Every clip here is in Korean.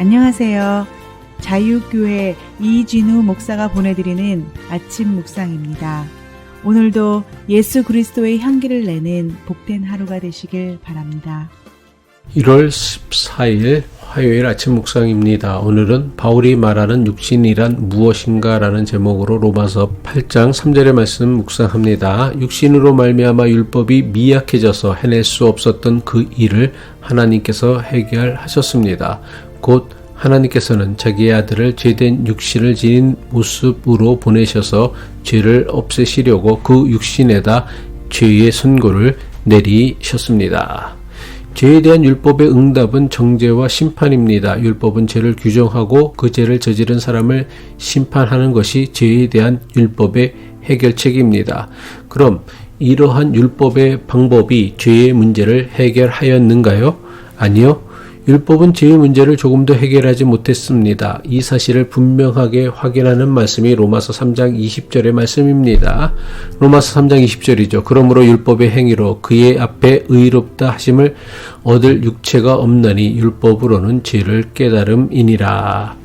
안녕하세요. 자유교회 이진우 목사가 보내드리는 아침 묵상입니다. 오늘도 예수 그리스도의 향기를 내는 복된 하루가 되시길 바랍니다. 1월 14일 화요일 아침 묵상입니다. 오늘은 바울이 말하는 육신이란 무엇인가 라는 제목으로 로마서 8장 3절의 말씀 묵상합니다. 육신으로 말미암아 율법이 미약해져서 해낼 수 없었던 그 일을 하나님께서 해결하셨습니다. 곧 하나님께서는 자기의 아들을 죄된 육신을 지닌 모습으로 보내셔서 죄를 없애시려고 그 육신에다 죄의 선고를 내리셨습니다. 죄에 대한 율법의 응답은 정죄와 심판입니다. 율법은 죄를 규정하고 그 죄를 저지른 사람을 심판하는 것이 죄에 대한 율법의 해결책입니다. 그럼 이러한 율법의 방법이 죄의 문제를 해결하였는가요? 아니요. 율법은 죄의 문제를 조금도 해결하지 못했습니다. 이 사실을 분명하게 확인하는 말씀이 로마서 3장 20절의 말씀입니다. 로마서 3장 20절이죠. 그러므로 율법의 행위로 그의 앞에 의롭다 하심을 얻을 육체가 없나니 율법으로는 죄를 깨달음이니라.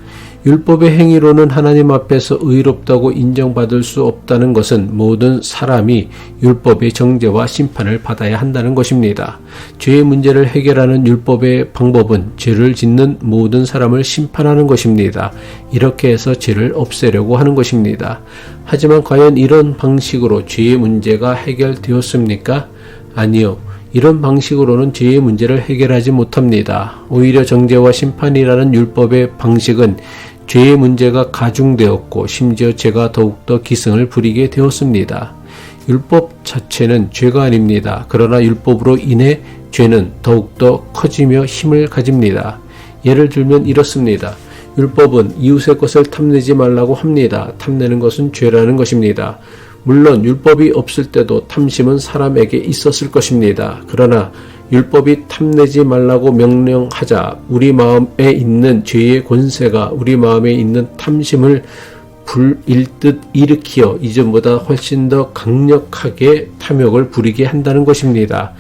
율법의 행위로는 하나님 앞에서 의롭다고 인정받을 수 없다는 것은 모든 사람이 율법의 정죄와 심판을 받아야 한다는 것입니다. 죄의 문제를 해결하는 율법의 방법은 죄를 짓는 모든 사람을 심판하는 것입니다. 이렇게 해서 죄를 없애려고 하는 것입니다. 하지만 과연 이런 방식으로 죄의 문제가 해결되었습니까? 아니요. 이런 방식으로는 죄의 문제를 해결하지 못합니다. 오히려 정죄와 심판이라는 율법의 방식은 죄의 문제가 가중되었고 심지어 죄가 더욱더 기승을 부리게 되었습니다. 율법 자체는 죄가 아닙니다. 그러나 율법으로 인해 죄는 더욱더 커지며 힘을 가집니다. 예를 들면 이렇습니다. 율법은 이웃의 것을 탐내지 말라고 합니다. 탐내는 것은 죄라는 것입니다. 물론 율법이 없을 때도 탐심은 사람에게 있었을 것입니다. 그러나 율법이 탐내지 말라고 명령하자 우리 마음에 있는 죄의 권세가 우리 마음에 있는 탐심을 불일 듯 일으키어 이전보다 훨씬 더 강력하게 탐욕을 부리게 한다는 것입니다.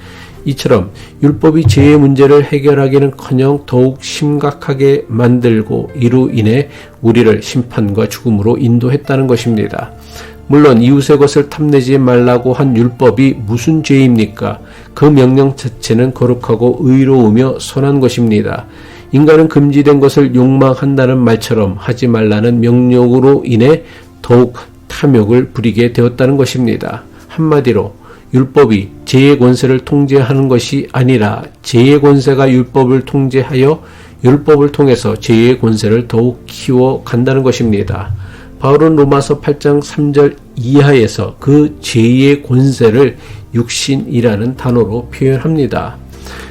이처럼 율법이 죄의 문제를 해결하기는커녕 더욱 심각하게 만들고 이로 인해 우리를 심판과 죽음으로 인도했다는 것입니다. 물론 이웃의 것을 탐내지 말라고 한 율법이 무슨 죄입니까? 그 명령 자체는 거룩하고 의로우며 선한 것입니다. 인간은 금지된 것을 욕망한다는 말처럼 하지 말라는 명령으로 인해 더욱 탐욕을 부리게 되었다는 것입니다. 한마디로 율법이 죄의 권세를 통제하는 것이 아니라 죄의 권세가 율법을 통제하여 율법을 통해서 죄의 권세를 더욱 키워간다는 것입니다. 바울은 로마서 8장 3절 이하에서 그 죄의 권세를 육신이라는 단어로 표현합니다.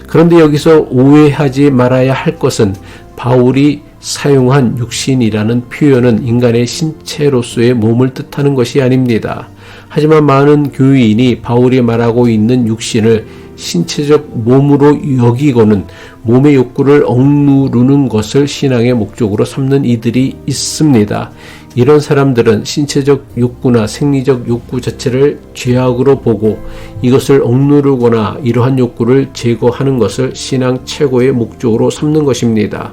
그런데 여기서 오해하지 말아야 할 것은 바울이 사용한 육신이라는 표현은 인간의 신체로서의 몸을 뜻하는 것이 아닙니다. 하지만 많은 교인이 바울이 말하고 있는 육신을 신체적 몸으로 여기고는 몸의 욕구를 억누르는 것을 신앙의 목적으로 삼는 이들이 있습니다. 이런 사람들은 신체적 욕구나 생리적 욕구 자체를 죄악으로 보고 이것을 억누르거나 이러한 욕구를 제거하는 것을 신앙 최고의 목적으로 삼는 것입니다.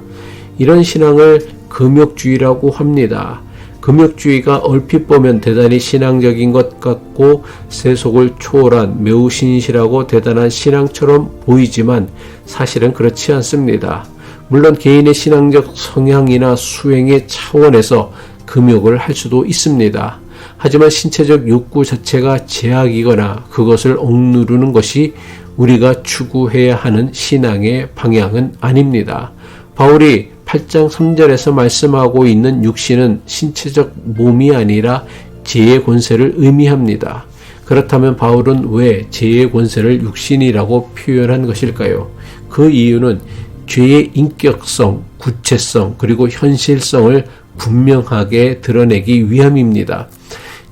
이런 신앙을 금욕주의라고 합니다. 금욕주의가 얼핏 보면 대단히 신앙적인 것 같고 세속을 초월한 매우 신실하고 대단한 신앙처럼 보이지만 사실은 그렇지 않습니다. 물론 개인의 신앙적 성향이나 수행의 차원에서 금욕을 할 수도 있습니다. 하지만 신체적 욕구 자체가 제약이거나 그것을 억누르는 것이 우리가 추구해야 하는 신앙의 방향은 아닙니다. 바울이 8장 3절에서 말씀하고 있는 육신은 신체적 몸이 아니라 죄의 권세를 의미합니다. 그렇다면 바울은 왜 죄의 권세를 육신이라고 표현한 것일까요? 그 이유는 죄의 인격성, 구체성, 그리고 현실성을 분명하게 드러내기 위함입니다.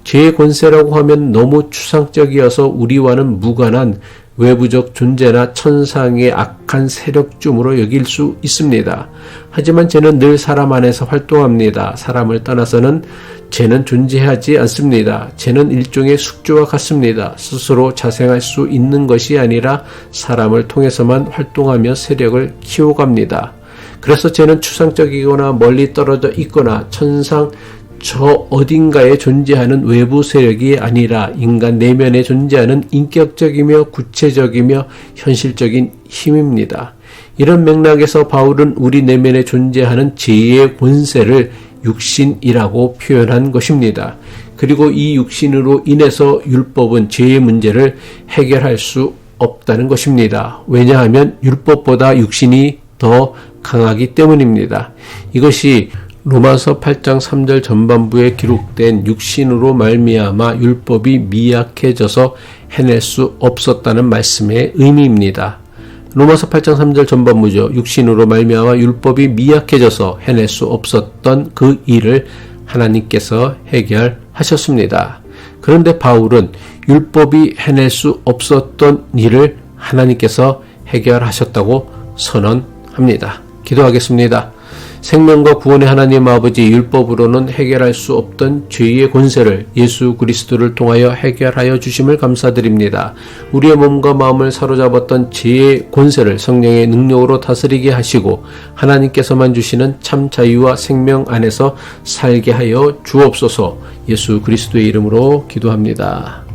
죄의 권세라고 하면 너무 추상적이어서 우리와는 무관한 외부적 존재나 천상의 악한 세력쯤으로 여길 수 있습니다. 하지만 죄는 늘 사람 안에서 활동합니다. 사람을 떠나서는 죄는 존재하지 않습니다. 죄는 일종의 숙주와 같습니다. 스스로 자생할 수 있는 것이 아니라 사람을 통해서만 활동하며 세력을 키워갑니다. 그래서 죄는 추상적이거나 멀리 떨어져 있거나 천상 저 어딘가에 존재하는 외부 세력이 아니라 인간 내면에 존재하는 인격적이며 구체적이며 현실적인 힘입니다. 이런 맥락에서 바울은 우리 내면에 존재하는 죄의 권세를 육신이라고 표현한 것입니다. 그리고 이 육신으로 인해서 율법은 죄의 문제를 해결할 수 없다는 것입니다. 왜냐하면 율법보다 육신이 더 강하기 때문입니다. 이것이 로마서 8장 3절 전반부에 기록된 육신으로 말미암아 율법이 미약해져서 해낼 수 없었다는 말씀의 의미입니다. 로마서 8장 3절 전반부죠. 육신으로 말미암아 율법이 미약해져서 해낼 수 없었던 그 일을 하나님께서 해결하셨습니다. 그런데 바울은 율법이 해낼 수 없었던 일을 하나님께서 해결하셨다고 선언합니다. 기도하겠습니다. 생명과 구원의 하나님 아버지, 율법으로는 해결할 수 없던 죄의 권세를 예수 그리스도를 통하여 해결하여 주심을 감사드립니다. 우리의 몸과 마음을 사로잡았던 죄의 권세를 성령의 능력으로 다스리게 하시고 하나님께서만 주시는 참 자유와 생명 안에서 살게 하여 주옵소서. 예수 그리스도의 이름으로 기도합니다.